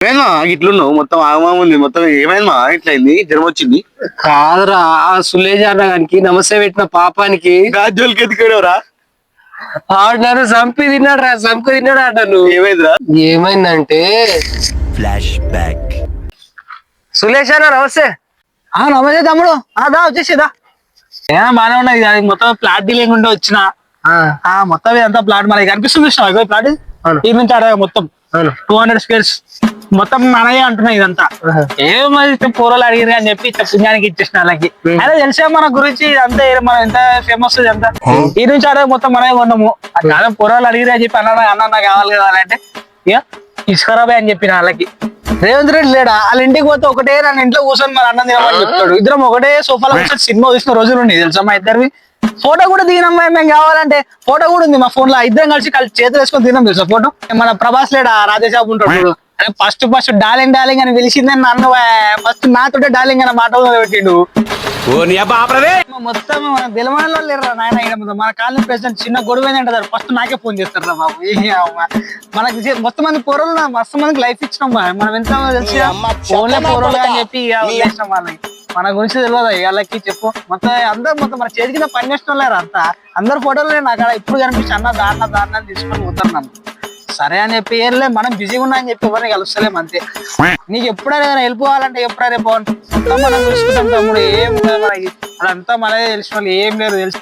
ఏమైందా ఇట్లున్నావు? మొత్తం ఆగమా ఉంది. మొత్తం ఏమైందా? ఇట్లయింది, జ్వరం వచ్చింది. కాదురా ఆ సులేజ్ అన్నగానికి నమస్తే పెట్టిన పాపానికి గాజోలికి ఎత్తుకోరా? ఆడు నన్ను చంపి తిన్నాడు రా, చంపి తిన్నాడు ఆడు నన్ను. ఏమైందిరా? ఏమైందంటే ఫ్లాష్ బ్యాక్. సులేష్ అన్న నమస్తే. నమస్తే తమ్ముడు. దా వచ్చేసేదా బానే ఉన్నది. అది మొత్తం ప్లాట్ డీలింగ్ ఉంటే వచ్చిన మొత్తం ఇదంతా ప్లాట్ మనకి కనిపిస్తుంది. చూసినావా ప్లాట్? ఈ నుంచి ఆడ మొత్తం 200 స్క్వేర్స్ మొత్తం మనయే అంటున్నాయి ఇదంతా. ఏమైతే పూర్వలు అడిగిరు అని చెప్పి పుణ్యానికి ఇచ్చేసిన వాళ్ళకి. అదే తెలిసే మన గురించి ఇదంతా మనం ఎంత ఫేమస్ ఇదంతా. ఈ నుంచి ఆడ మొత్తం మనమే కొన్నాము. అదే పూర్వలు అడిగిరు అని చెప్పి అన్న కావాలి కదా అంటే ఇక తీసుకురాబాయ్ అని చెప్పిన వాళ్ళకి. రేవంత్ రెడ్డి లేడా? వాళ్ళ ఇంటికి పోతే ఒకటే నన్ను ఇంట్లో కూర్చొని మరి అన్నం తినమని చెప్తాడు. ఇద్దరం ఒకటే సోఫాలో కూర్చొని సినిమా చూసిన రోజులు ఉన్నాయి తెలుసా మా ఇద్దరివి. ఫోటో కూడా దిగినమ్మాయి మేము కావాలంటే. ఫోటో కూడా ఉంది మా ఫోన్ లో. ఇద్దరం కలిసి చేతులు వేసుకొని తిన్నాం తెలుసా ఫోటో. మన ప్రభాస్ లేడా రాజేషాబు ఉంటాడు. ఫస్ట్ డార్లింగ్ డార్లింగ్ అని పిలిచిందని నన్ను ఫస్ట్ నాతోటే డార్లింగ్ అని మాట పెట్టిండు. మొత్తం మన తెలంగాణలో లేరా నాయన. మన కాలనీ ప్రెసిడెంట్ చిన్న గొడవ ఏంటంటారు ఫస్ట్ నాకే ఫోన్ చేస్తారా బాబు. మనకి మొత్తం మంది పోరలు మస్తు మందికి లైఫ్ ఇచ్చినాం. మనం ఎంత తెలిసి ఫోన్లే పోరలు అని చెప్పి చేసినాం వాళ్ళకి. మన గురించి తెలియదు వాళ్ళకి చెప్పు. మొత్తం అందరు మొత్తం మన చేతి కింద పని చేసిన లేరు అంతా. అందరు ఫోటోలు నాకు అక్కడ ఇప్పుడు కనిపించి అన్న దాన్న తీసుకొని పోతున్నాం. సరే అని చెప్పి ఏం లేదు, మనం బిజీగా ఉన్నా అని చెప్పి ఎవరిని కలుస్తలేం అంతే. నీకు ఎప్పుడైనా వెళ్ళిపోవాలంటే ఎప్పుడైనా పోవాలి. మనం చూసుకుంటాం తమ్ముడు. ఏం లేదు మనకి. అదంతా మనదే తెలిసిన వాళ్ళు ఏం లేదు తెలుసు.